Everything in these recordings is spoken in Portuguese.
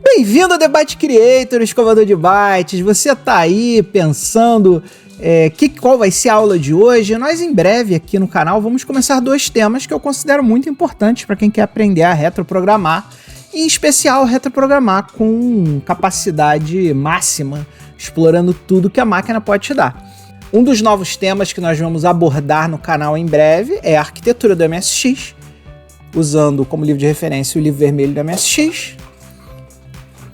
Bem-vindo ao Debate Creator, escovador de bytes. Você tá aí pensando qual vai ser a aula de hoje? Nós em breve aqui no canal vamos começar dois temas que eu considero muito importantes para quem quer aprender a retroprogramar, em especial retroprogramar com capacidade máxima, explorando tudo que a máquina pode te dar. Um dos novos temas que nós vamos abordar no canal em breve é a arquitetura do MSX, usando como livro de referência o livro vermelho do MSX,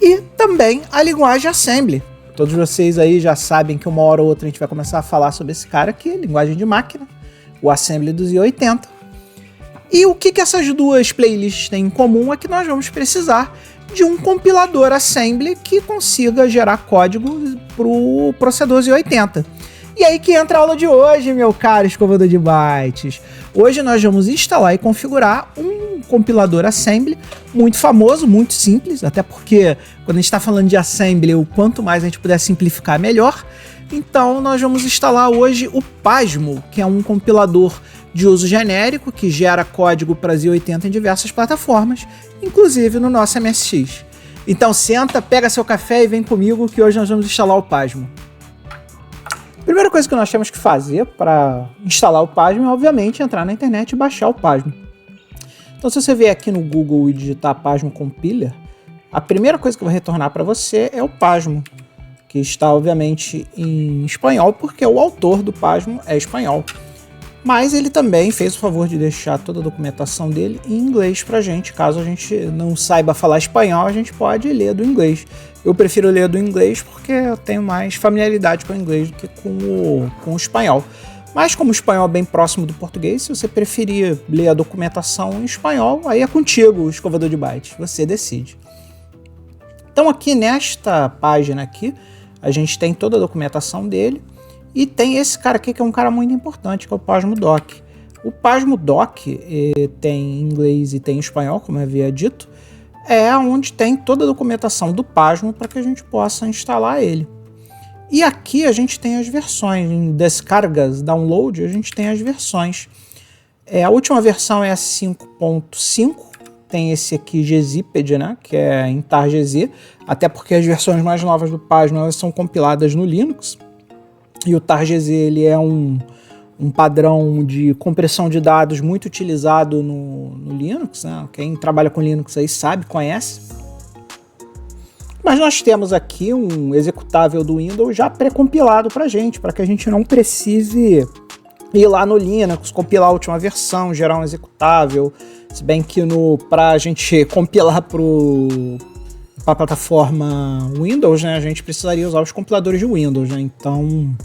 e também a linguagem Assembly. Todos vocês aí já sabem que uma hora ou outra a gente vai começar a falar sobre esse cara aqui, linguagem de máquina, o Assembly dos i80. E o que essas duas playlists têm em comum é que nós vamos precisar de um compilador Assembly que consiga gerar código para o processador i80. E aí que entra a aula de hoje, meu caro escovador de bytes. Hoje nós vamos instalar e configurar um compilador Assembly muito famoso, muito simples, até porque quando a gente está falando de Assembly, o quanto mais a gente puder simplificar, melhor. Então nós vamos instalar hoje o Pasmo, que é um compilador de uso genérico que gera código para i80 em diversas plataformas, inclusive no nosso MSX. Então senta, pega seu café e vem comigo que hoje nós vamos instalar o Pasmo. Primeira coisa que nós temos que fazer para instalar o Pasmo é, obviamente, entrar na internet e baixar o Pasmo. Então, se você vier aqui no Google e digitar Pasmo Compiler, a primeira coisa que vai retornar para você é o Pasmo, que está, obviamente, em espanhol, porque o autor do Pasmo é espanhol. Mas ele também fez o favor de deixar toda a documentação dele em inglês para a gente. Caso a gente não saiba falar espanhol, a gente pode ler do inglês. Eu prefiro ler do inglês porque eu tenho mais familiaridade com o inglês do que com o espanhol. Mas como o espanhol é bem próximo do português, se você preferir ler a documentação em espanhol, aí é contigo, escovador de bytes, você decide. Então aqui nesta página aqui, a gente tem toda a documentação dele e tem esse cara aqui que é um cara muito importante, que é o Pasmo Doc. O Pasmo Doc tem em inglês e tem em espanhol, como eu havia dito, é onde tem toda a documentação do Pasmo para que a gente possa instalar ele. E aqui a gente tem as versões, em descargas, download, a gente tem as versões. A última versão é a 5.5, tem esse aqui gziped, né, que é em targz, até porque as versões mais novas do Pasmo elas são compiladas no Linux, e o targz ele é um padrão de compressão de dados muito utilizado no Linux, né? Quem trabalha com Linux aí sabe, conhece. Mas nós temos aqui um executável do Windows já pré-compilado para que a gente não precise ir lá no Linux, compilar a última versão, gerar um executável. Se bem que para a gente compilar para a plataforma Windows, né, a gente precisaria usar os compiladores de Windows, né? Então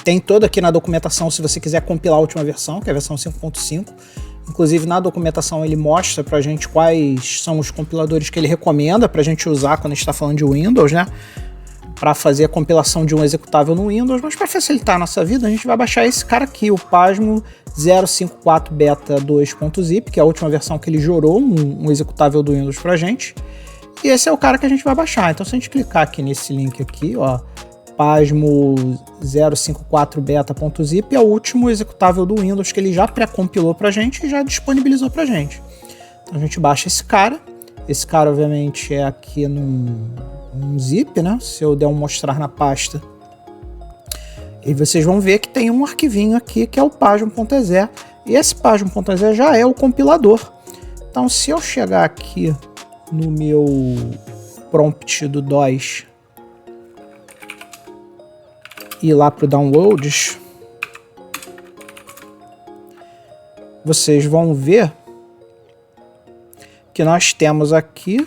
tem todo aqui na documentação se você quiser compilar a última versão, que é a versão 5.5. Inclusive na documentação ele mostra pra gente quais são os compiladores que ele recomenda pra gente usar quando a gente está falando de Windows, né? Para fazer a compilação de um executável no Windows, mas para facilitar a nossa vida, a gente vai baixar esse cara aqui, o Pasmo 054 Beta 2.zip, que é a última versão que ele gerou um executável do Windows pra gente. E esse é o cara que a gente vai baixar. Então se a gente clicar aqui nesse link aqui, ó, Pasmo 054 Beta.zip é o último executável do Windows que ele já pré-compilou pra gente e já disponibilizou pra gente. Então a gente baixa esse cara. Esse cara, obviamente, é aqui num zip, né? Se eu der um mostrar na pasta, e vocês vão ver que tem um arquivinho aqui que é o Pasmo.exe. E esse Pasmo.exe já é o compilador. Então, se eu chegar aqui no meu prompt do DOS e ir lá para o Downloads, vocês vão ver que nós temos aqui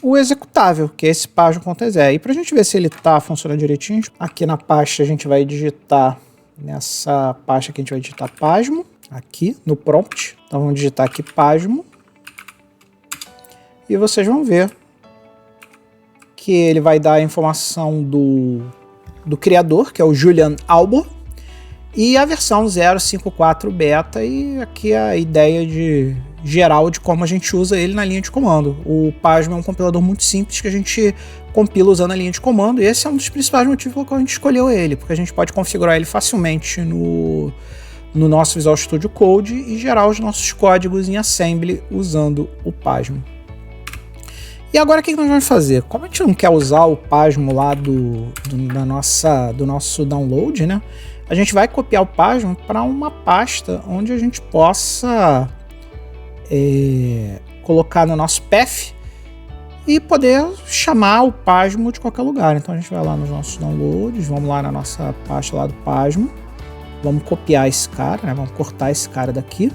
o executável, que é esse Pasmo.exe. E para a gente ver se ele está funcionando direitinho, aqui na pasta a gente vai digitar, nessa pasta aqui a gente vai digitar Pasmo, aqui no prompt. Então vamos digitar aqui Pasmo. E vocês vão ver que ele vai dar a informação do criador, que é o Julian Albor, e a versão 054 Beta, e aqui a ideia geral de como a gente usa ele na linha de comando. O Pasmo é um compilador muito simples que a gente compila usando a linha de comando, e esse é um dos principais motivos pelo qual a gente escolheu ele, porque a gente pode configurar ele facilmente no no nosso Visual Studio Code e gerar os nossos códigos em assembly usando o Pasmo. E agora o que nós vamos fazer? Como a gente não quer usar o Pasmo lá do nosso download, né? A gente vai copiar o Pasmo para uma pasta onde a gente possa colocar no nosso path e poder chamar o Pasmo de qualquer lugar. Então a gente vai lá nos nossos downloads, vamos lá na nossa pasta lá do Pasmo, vamos copiar esse cara, né? Vamos cortar esse cara daqui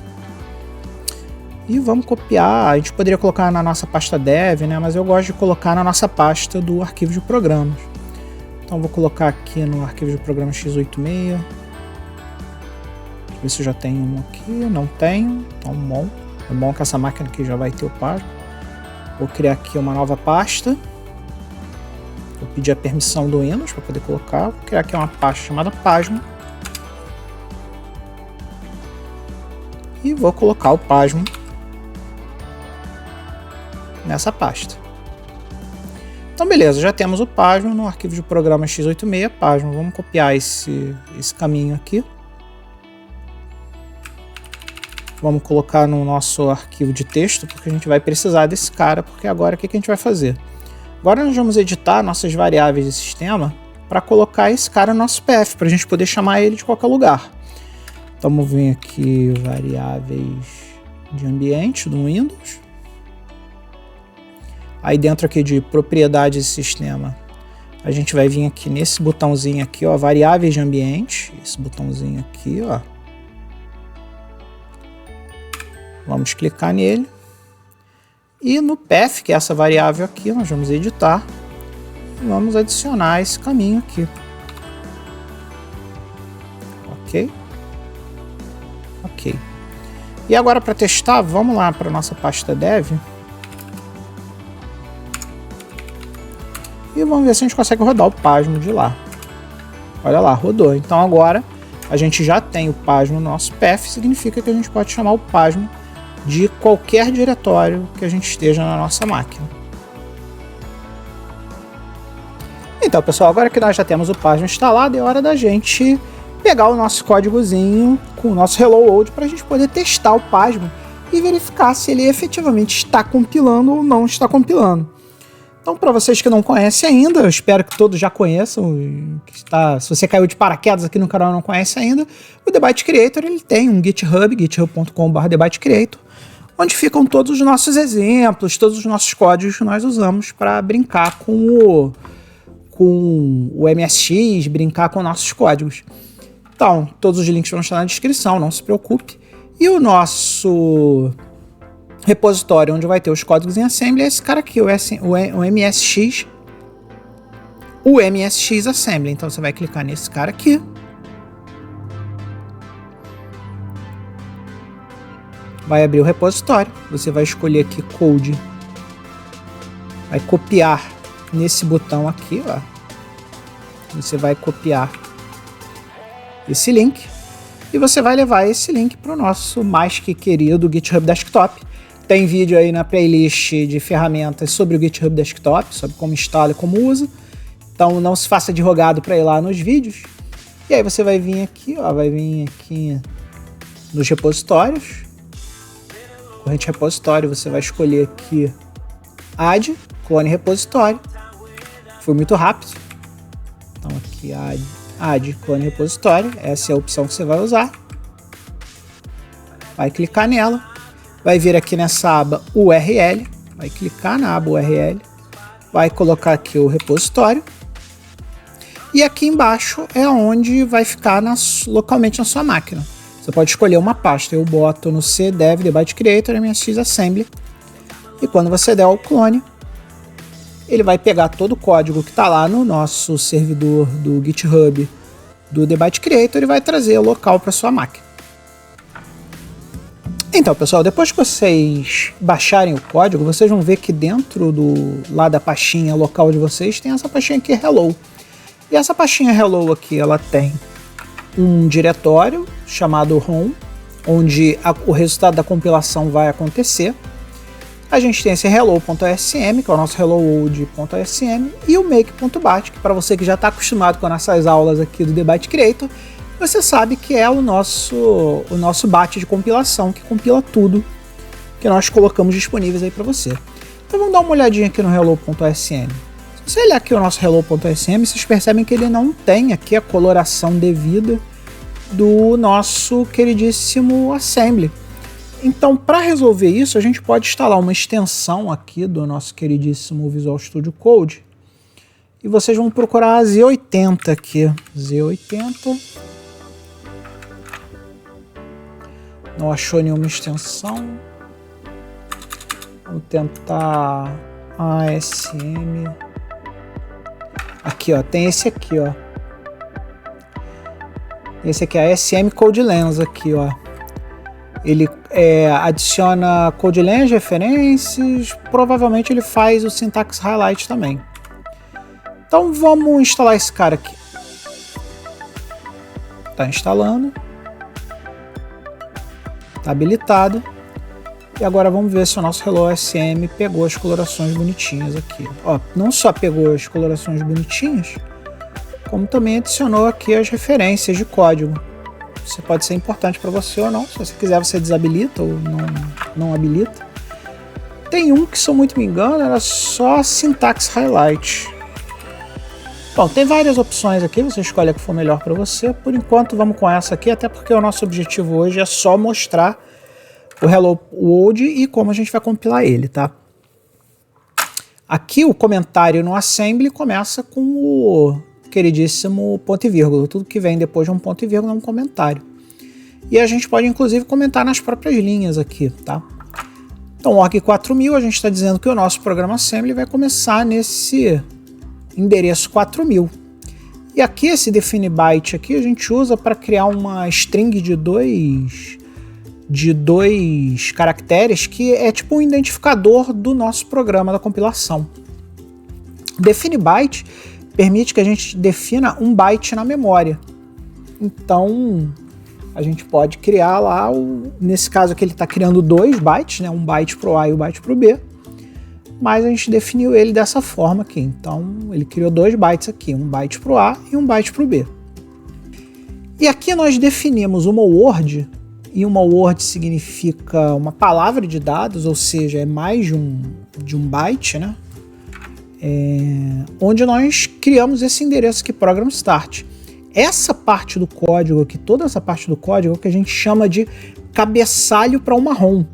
e vamos copiar. A gente poderia colocar na nossa pasta dev, né? Mas eu gosto de colocar na nossa pasta do arquivo de programas. Então vou colocar aqui no arquivo de programas x86. Deixa eu ver se eu já tenho um aqui. Não tenho, então bom. É bom que essa máquina aqui já vai ter o Pasmo. Vou criar aqui uma nova pasta. Vou pedir a permissão do Windows para poder colocar. Vou criar aqui uma pasta chamada Pasmo. E vou colocar o Pasmo nessa pasta. Então beleza, já temos o Pasmo no arquivo de programa x86, Pasmo. Vamos copiar esse caminho aqui. Vamos colocar no nosso arquivo de texto, porque a gente vai precisar desse cara, porque agora o que a gente vai fazer? Agora nós vamos editar nossas variáveis de sistema para colocar esse cara no nosso path, para a gente poder chamar ele de qualquer lugar. Então vamos vir aqui, variáveis de ambiente do Windows. Aí dentro aqui de propriedades de sistema, a gente vai vir aqui nesse botãozinho aqui, ó, variáveis de ambiente, esse botãozinho aqui, ó. Vamos clicar nele. E no path, que é essa variável aqui, nós vamos editar e vamos adicionar esse caminho aqui. Ok? Ok. E agora para testar, vamos lá para nossa pasta dev. E vamos ver se a gente consegue rodar o Pasmo de lá. Olha lá, rodou. Então agora a gente já tem o Pasmo no nosso path, significa que a gente pode chamar o Pasmo de qualquer diretório que a gente esteja na nossa máquina. Então pessoal, agora que nós já temos o Pasmo instalado, é hora da gente pegar o nosso códigozinho com o nosso Hello World para a gente poder testar o Pasmo e verificar se ele efetivamente está compilando ou não está compilando. Então, para vocês que não conhecem ainda, eu espero que todos já conheçam, se você caiu de paraquedas aqui no canal e não conhece ainda, o The Byte Creator ele tem um GitHub, github.com/TheByteCreator, onde ficam todos os nossos exemplos, todos os nossos códigos que nós usamos para brincar com o MSX, brincar com nossos códigos. Então, todos os links vão estar na descrição, não se preocupe. E o nosso repositório onde vai ter os códigos em assembly é esse cara aqui, o MSX Assembly. Então você vai clicar nesse cara aqui. Vai abrir o repositório. Você vai escolher aqui Code. Vai copiar nesse botão aqui, ó. Você vai copiar esse link. E você vai levar esse link para o nosso mais que querido GitHub Desktop. Tem vídeo aí na playlist de ferramentas sobre o GitHub Desktop, sobre como instala e como usa. Então não se faça de rogado para ir lá nos vídeos. E aí você vai vir aqui, ó, vai vir aqui nos repositórios. Corrente repositório, você vai escolher aqui Add, clone repositório. Foi muito rápido. Então aqui Add, clone repositório. Essa é a opção que você vai usar. Vai clicar nela. Vai vir aqui nessa aba URL, vai clicar na aba URL, vai colocar aqui o repositório e aqui embaixo é onde vai ficar localmente na sua máquina. Você pode escolher uma pasta, eu boto no cdev The Byte Creator MSX Assembly e quando você der o clone, ele vai pegar todo o código que está lá no nosso servidor do GitHub do The Byte Creator e vai trazer o local para sua máquina. Então, pessoal, depois que vocês baixarem o código, vocês vão ver que dentro lá da pastinha local de vocês tem essa pastinha aqui, Hello. E essa pastinha Hello aqui, ela tem um diretório chamado Home, onde o resultado da compilação vai acontecer. A gente tem esse hello.sm, que é o nosso helloworld.sm, e o make.bat, que para você que já está acostumado com as nossas aulas aqui do The Byte Creator, você sabe que é o nosso BAT de compilação, que compila tudo que nós colocamos disponíveis aí para você. Então vamos dar uma olhadinha aqui no hello.sm. Se você olhar aqui o nosso hello.sm, vocês percebem que ele não tem aqui a coloração devida do nosso queridíssimo assembly. Então, para resolver isso, a gente pode instalar uma extensão aqui do nosso queridíssimo Visual Studio Code. E vocês vão procurar a Z80 aqui. Z80. Não achou nenhuma extensão. Vou tentar ASM. Aqui, ó, tem esse aqui, ó. Esse aqui é a SM CodeLens aqui, ó. Ele adiciona CodeLens, referências, provavelmente ele faz o Syntax Highlight também. Então vamos instalar esse cara aqui. Tá instalando. Tá habilitado. E agora vamos ver se o nosso Hello SM pegou as colorações bonitinhas aqui. Ó, não só pegou as colorações bonitinhas, como também adicionou aqui as referências de código. Isso pode ser importante para você ou não. Se você quiser, você desabilita ou não habilita. Tem um que, se eu muito me engano, era só Syntax Highlight. Bom, tem várias opções aqui, você escolhe a que for melhor para você. Por enquanto, vamos com essa aqui, até porque o nosso objetivo hoje é só mostrar o Hello World e como a gente vai compilar ele, tá? Aqui o comentário no assembly começa com o queridíssimo ponto e vírgula. Tudo que vem depois de um ponto e vírgula é um comentário. E a gente pode inclusive comentar nas próprias linhas aqui, tá? Então, org 4000, a gente está dizendo que o nosso programa assembly vai começar nesse endereço 4000. E aqui esse define byte aqui a gente usa para criar uma string de dois caracteres, que é tipo um identificador do nosso programa da compilação. Define byte permite que a gente defina um byte na memória. Então a gente pode criar lá, nesse caso aqui ele está criando 2 bytes, né, um byte para o A e um byte para o B, mas a gente definiu ele dessa forma aqui. Então ele criou 2 bytes aqui, um byte para o A e um byte para o B. E aqui nós definimos uma word, e uma word significa uma palavra de dados, ou seja, é mais de um byte, né? Onde nós criamos esse endereço aqui, program start. Essa parte do código aqui, toda essa parte do código é o que a gente chama de cabeçalho para uma ROM.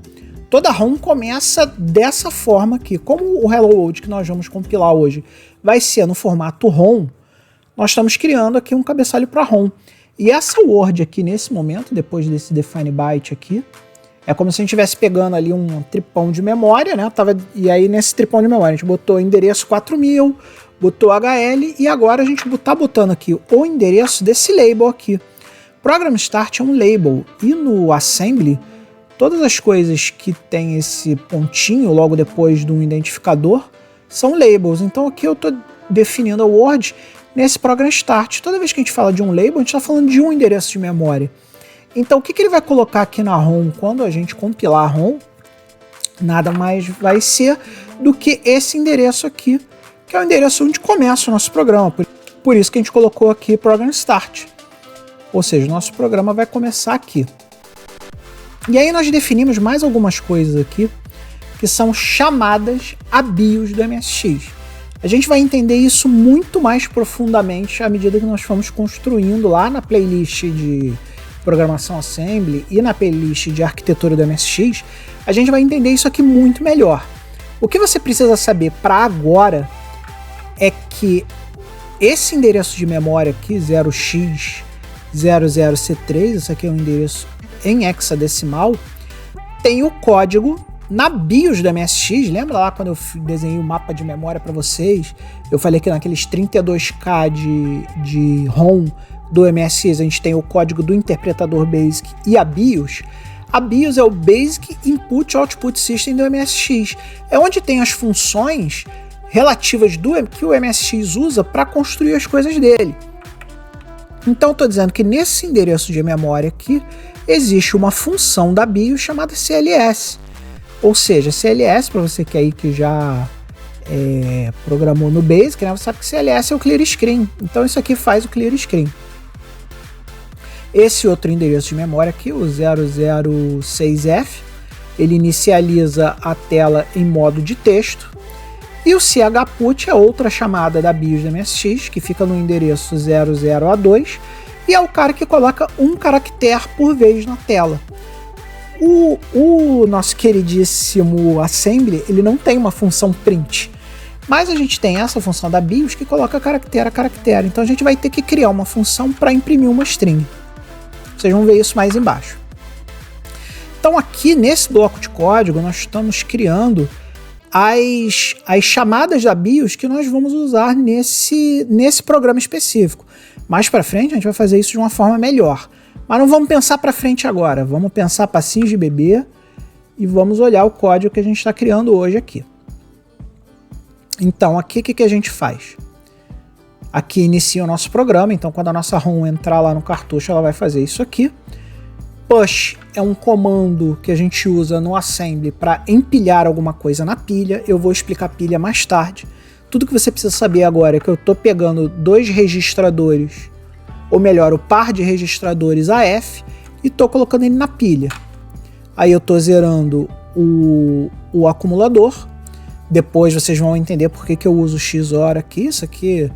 Toda ROM começa dessa forma aqui. Como o Hello World que nós vamos compilar hoje vai ser no formato ROM, nós estamos criando aqui um cabeçalho para ROM. E essa word aqui, nesse momento, depois desse define byte aqui, é como se a gente estivesse pegando ali um tripão de memória, né? E aí nesse tripão de memória a gente botou endereço 4000, botou HL, e agora a gente tá botando aqui o endereço desse label aqui. Program Start é um label, e no Assembly, todas as coisas que tem esse pontinho logo depois de um identificador são labels. Então aqui eu estou definindo a word nesse Program Start. Toda vez que a gente fala de um label, a gente está falando de um endereço de memória. Então o que ele vai colocar aqui na ROM quando a gente compilar a ROM? Nada mais vai ser do que esse endereço aqui, que é o endereço onde começa o nosso programa. Por isso que a gente colocou aqui Program Start. Ou seja, o nosso programa vai começar aqui. E aí nós definimos mais algumas coisas aqui, que são chamadas a BIOS do MSX. A gente vai entender isso muito mais profundamente à medida que nós formos construindo lá na playlist de programação assembly e na playlist de arquitetura do MSX. A gente vai entender isso aqui muito melhor. O que você precisa saber para agora é que esse endereço de memória aqui, 0x00C3, esse aqui é um endereço em hexadecimal, tem o código na BIOS do MSX. Lembra lá quando eu desenhei o mapa de memória para vocês? Eu falei que naqueles 32K de ROM do MSX a gente tem o código do interpretador BASIC e a BIOS. A BIOS é o Basic Input Output System do MSX. É onde tem as funções relativas que o MSX usa para construir as coisas dele. Então eu estou dizendo que nesse endereço de memória aqui existe uma função da BIOS chamada CLS. Ou seja, CLS, para você que aí que já programou no Basic, né, você sabe que CLS é o Clear Screen. Então isso aqui faz o Clear Screen. Esse outro endereço de memória aqui, o 006F, ele inicializa a tela em modo de texto. E o chput é outra chamada da BIOS da MSX, que fica no endereço 00A2, e é o cara que coloca um caractere por vez na tela. O nosso queridíssimo Assembly, ele não tem uma função print, mas a gente tem essa função da BIOS que coloca caractere a caractere. Então a gente vai ter que criar uma função para imprimir uma string. Vocês vão ver isso mais embaixo. Então aqui nesse bloco de código nós estamos criando as chamadas da BIOS que nós vamos usar nesse programa específico. Mais para frente a gente vai fazer isso de uma forma melhor. Mas não vamos pensar para frente agora. Vamos pensar passinhos de bebê e vamos olhar o código que a gente está criando hoje aqui. Então aqui o que a gente faz? Aqui inicia o nosso programa, então quando a nossa ROM entrar lá no cartucho ela vai fazer isso aqui. Push é um comando que a gente usa no Assembly para empilhar alguma coisa na pilha. Eu vou explicar pilha mais tarde. Tudo que você precisa saber agora é que eu estou pegando dois registradores, ou melhor, o par de registradores AF, e estou colocando ele na pilha. Aí eu estou zerando o acumulador. Depois vocês vão entender por que eu uso o XOR aqui. Isso aqui,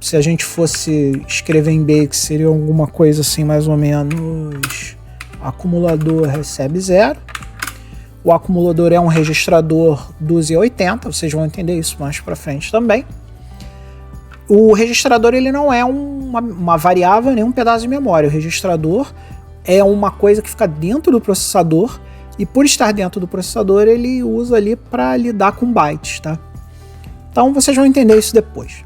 se a gente fosse escrever em BASIC, seria alguma coisa assim, mais ou menos: acumulador recebe 0. O acumulador é um registrador 1280, vocês vão entender isso mais para frente também. O registrador ele não é uma variável nem um pedaço de memória. O registrador é uma coisa que fica dentro do processador, e por estar dentro do processador ele usa ali para lidar com bytes, tá? Então vocês vão entender isso depois.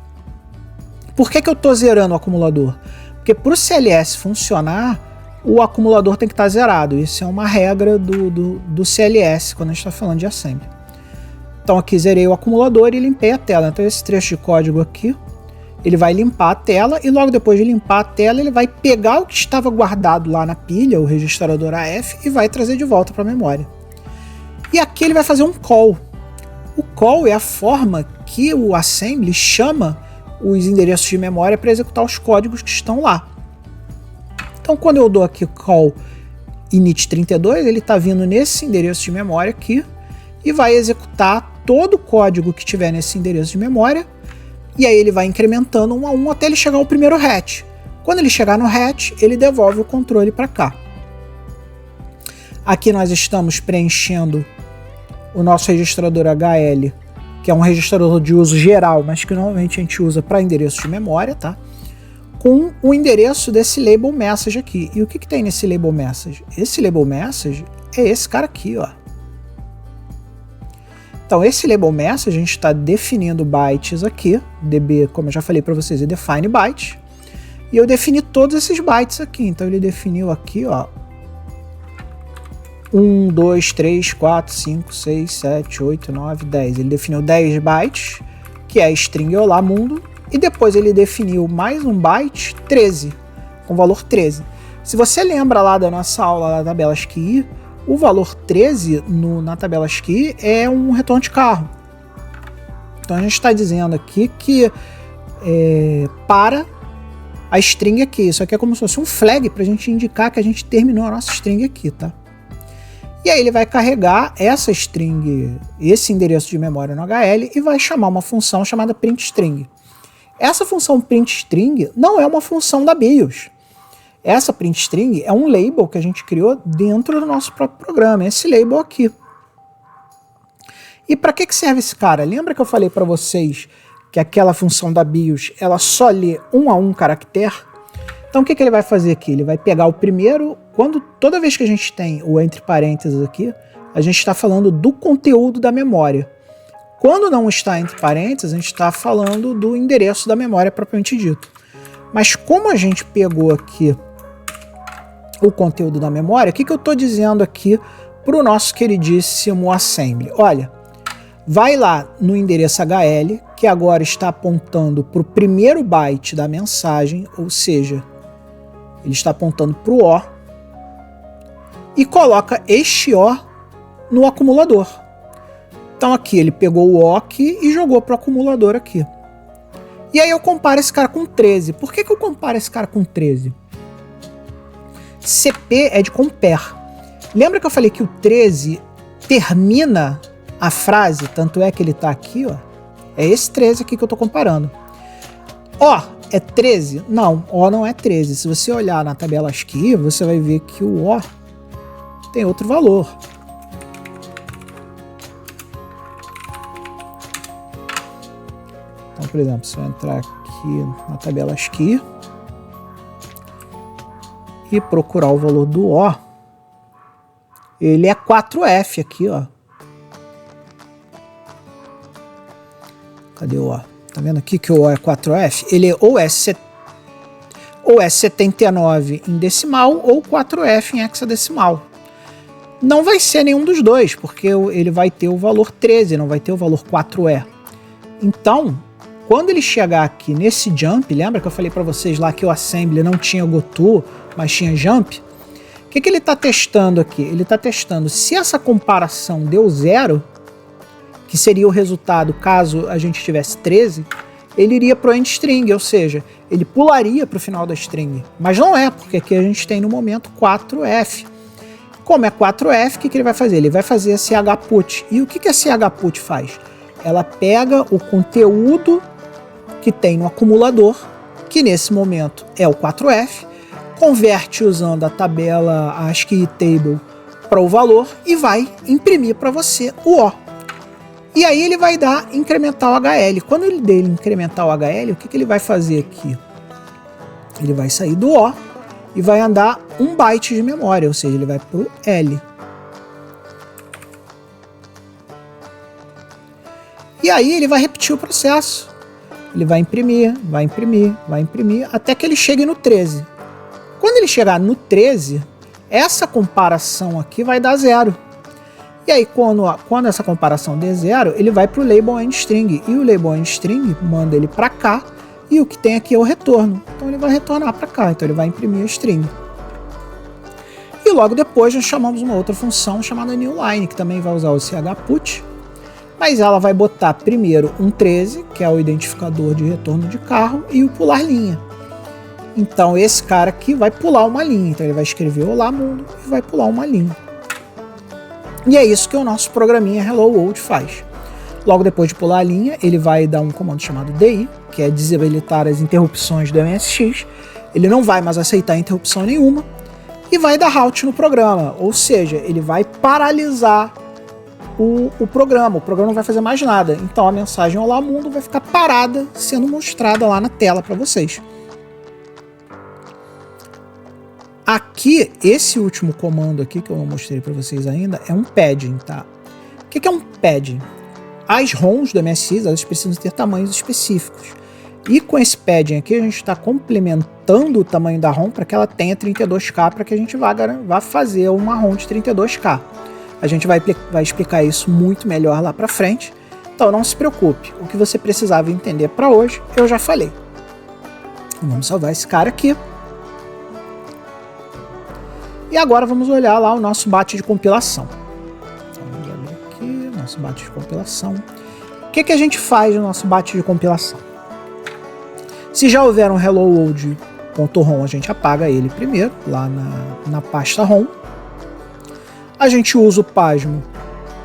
Por que eu estou zerando o acumulador? Porque para o CLS funcionar, o acumulador tem que estar zerado. Isso é uma regra do CLS quando a gente está falando de assembly. Então aqui zerei o acumulador e limpei a tela. Então esse trecho de código aqui, ele vai limpar a tela, e logo depois de limpar a tela ele vai pegar o que estava guardado lá na pilha, o registrador AF, e vai trazer de volta para a memória. E aqui ele vai fazer um call. O call é a forma que o assembly chama os endereços de memória para executar os códigos que estão lá. Então quando eu dou aqui o call init32, ele está vindo nesse endereço de memória aqui e vai executar todo o código que tiver nesse endereço de memória. E aí ele vai incrementando um a um até ele chegar ao primeiro hatch. Quando ele chegar no hatch, ele devolve o controle para cá. Aqui nós estamos preenchendo o nosso registrador HL, que é um registrador de uso geral, mas que normalmente a gente usa para endereço de memória, tá? Com o endereço desse label message aqui. E o que tem nesse label message? Esse label message é esse cara aqui, ó. Então esse label message a gente está definindo bytes aqui, db, como eu já falei para vocês, é define byte, e eu defini todos esses bytes aqui. Então ele definiu aqui, ó, 1, 2, 3, 4, 5, 6, 7, 8, 9, 10. Ele definiu 10 bytes, que é a string olá mundo, e depois ele definiu mais um byte, 13, com valor 13. Se você lembra lá da nossa aula da tabela ASCII, o valor 13 na tabela ASCII é um retorno de carro. Então a gente está dizendo aqui que para a string aqui, isso aqui é como se fosse um flag para a gente indicar que a gente terminou a nossa string aqui, tá? E aí ele vai carregar essa string, esse endereço de memória no HL, e vai chamar uma função chamada printString. Essa função printString não é uma função da BIOS. Essa printString é um label que a gente criou dentro do nosso próprio programa, esse label aqui. E para que serve esse cara? Lembra que eu falei para vocês que aquela função da BIOS ela só lê um a um caractere? Então o que ele vai fazer aqui? Ele vai pegar o primeiro, toda vez que a gente tem o entre parênteses aqui, a gente está falando do conteúdo da memória. Quando não está entre parênteses, a gente está falando do endereço da memória propriamente dito. Mas como a gente pegou aqui o conteúdo da memória, o que eu estou dizendo aqui para o nosso queridíssimo assembly? Olha, vai lá no endereço HL, que agora está apontando para o primeiro byte da mensagem, ou seja, ele está apontando para o O, e coloca este O no acumulador. Então aqui ele pegou o O aqui e jogou para o acumulador aqui. E aí eu comparo esse cara com 13. Por que eu comparo esse cara com 13? CP é de compare. Lembra que eu falei que o 13 termina a frase, tanto é que ele tá aqui, ó. É esse 13 aqui que eu tô comparando. Ó, é 13? Não, O não é 13. Se você olhar na tabela ASCII, você vai ver que o O tem outro valor. Então, por exemplo, se eu entrar aqui na tabela ASCII e procurar o valor do O, ele é 4F aqui, ó. Cadê o O? Tá vendo aqui que o O é 4F? Ele é ou é 79 em decimal ou 4F em hexadecimal. Não vai ser nenhum dos dois, porque ele vai ter o valor 13, não vai ter o valor 4E. Então, quando ele chegar aqui nesse jump, lembra que eu falei para vocês lá que o assembly não tinha goto, mas tinha jump? O que ele está testando aqui? Ele está testando se essa comparação deu 0, que seria o resultado caso a gente tivesse 13, ele iria para o end string, ou seja, ele pularia para o final da string. Mas não é, porque aqui a gente tem no momento 4F. Como é 4F, o que ele vai fazer? Ele vai fazer a chput. E o que a chput faz? Ela pega o conteúdo que tem no acumulador, que nesse momento é o 4F, converte usando a tabela ASCII table para o valor e vai imprimir para você o O. E aí ele vai dar incremental HL. Quando ele der incremental HL, o que ele vai fazer aqui? Ele vai sair do O e vai andar 1 byte de memória, ou seja, ele vai para o L. E aí ele vai repetir o processo. Ele vai imprimir, vai imprimir, vai imprimir, até que ele chegue no 13. Quando ele chegar no 13, essa comparação aqui vai dar 0. E aí, quando essa comparação der 0, ele vai para o label end string. E o label end string manda ele para cá. E o que tem aqui é o retorno. Então ele vai retornar para cá. Então ele vai imprimir a string. E logo depois nós chamamos uma outra função chamada newline, que também vai usar o chput. Mas ela vai botar primeiro um 13, que é o identificador de retorno de carro, e o pular linha. Então esse cara aqui vai pular uma linha. Então ele vai escrever olá mundo e vai pular uma linha. E é isso que o nosso programinha Hello World faz. Logo depois de pular a linha, ele vai dar um comando chamado DI, que é desabilitar as interrupções do MSX. Ele não vai mais aceitar interrupção nenhuma e vai dar halt no programa, ou seja, ele vai paralisar o programa. O programa não vai fazer mais nada. Então a mensagem Olá Mundo vai ficar parada, sendo mostrada lá na tela para vocês. Aqui, esse último comando aqui que eu não mostrei para vocês ainda é um padding, tá? O que é um padding? As ROMs do MSX, elas precisam ter tamanhos específicos. E com esse padding aqui, a gente está complementando o tamanho da ROM para que ela tenha 32K, para que a gente vá fazer uma ROM de 32K. A gente vai explicar isso muito melhor lá para frente. Então não se preocupe, o que você precisava entender para hoje, eu já falei. Vamos salvar esse cara aqui. E agora vamos olhar lá o nosso bate de compilação. Então, vamos abrir aqui, nosso bate de compilação. O que a gente faz no nosso bate de compilação? Se já houver um hello world.rom, a gente apaga ele primeiro, lá na pasta ROM. A gente usa o pasmo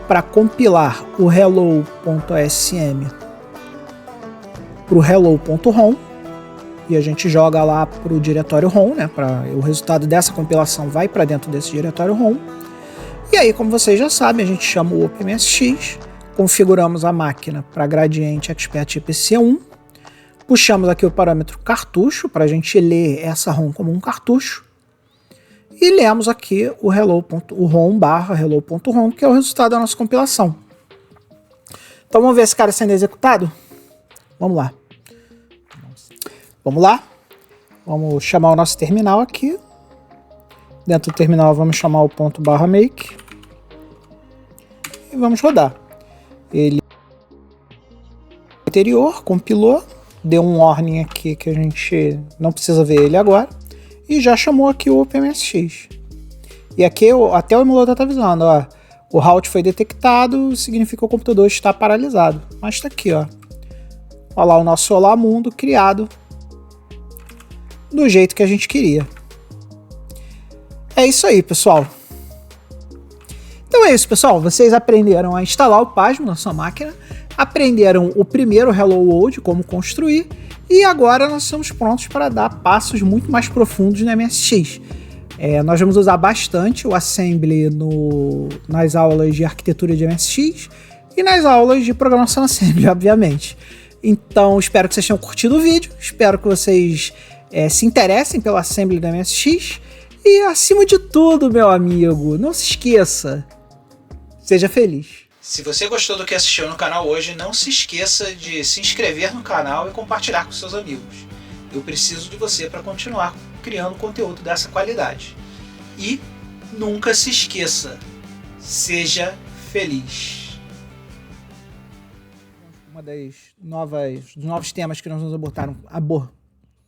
para compilar o hello.sm para o hello.rom. E a gente joga lá para o diretório ROM, né? O resultado dessa compilação vai para dentro desse diretório ROM. E aí, como vocês já sabem, a gente chama o OpenMSX, configuramos a máquina para gradiente expert IPC1, puxamos aqui o parâmetro cartucho para a gente ler essa ROM como um cartucho e lemos aqui o rom/hello.rom, que é o resultado da nossa compilação. Então vamos ver esse cara sendo executado? Vamos lá. Vamos lá, vamos chamar o nosso terminal aqui. Dentro do terminal vamos chamar o ./make e vamos rodar. Ele anterior compilou, deu um warning aqui que a gente não precisa ver ele agora e já chamou aqui o OpenMSX. E aqui até o emulador está avisando, ó, o halt foi detectado, significa que o computador está paralisado. Mas está aqui, ó. Olha lá o nosso Olá Mundo criado do jeito que a gente queria. É isso aí, pessoal. Então é isso, pessoal. Vocês aprenderam a instalar o Pasmo na sua máquina, aprenderam o primeiro Hello World, como construir, e agora nós estamos prontos para dar passos muito mais profundos no MSX. Nós vamos usar bastante o Assembly nas aulas de arquitetura de MSX e nas aulas de programação Assembly, obviamente. Então, espero que vocês tenham curtido o vídeo, espero que vocês se interessem pelo Assembly da MSX e, acima de tudo, meu amigo, não se esqueça, seja feliz. Se você gostou do que assistiu no canal hoje, não se esqueça de se inscrever no canal e compartilhar com seus amigos. Eu preciso de você para continuar criando conteúdo dessa qualidade. E nunca se esqueça, seja feliz. Uma dos novos temas que nós vamos abordar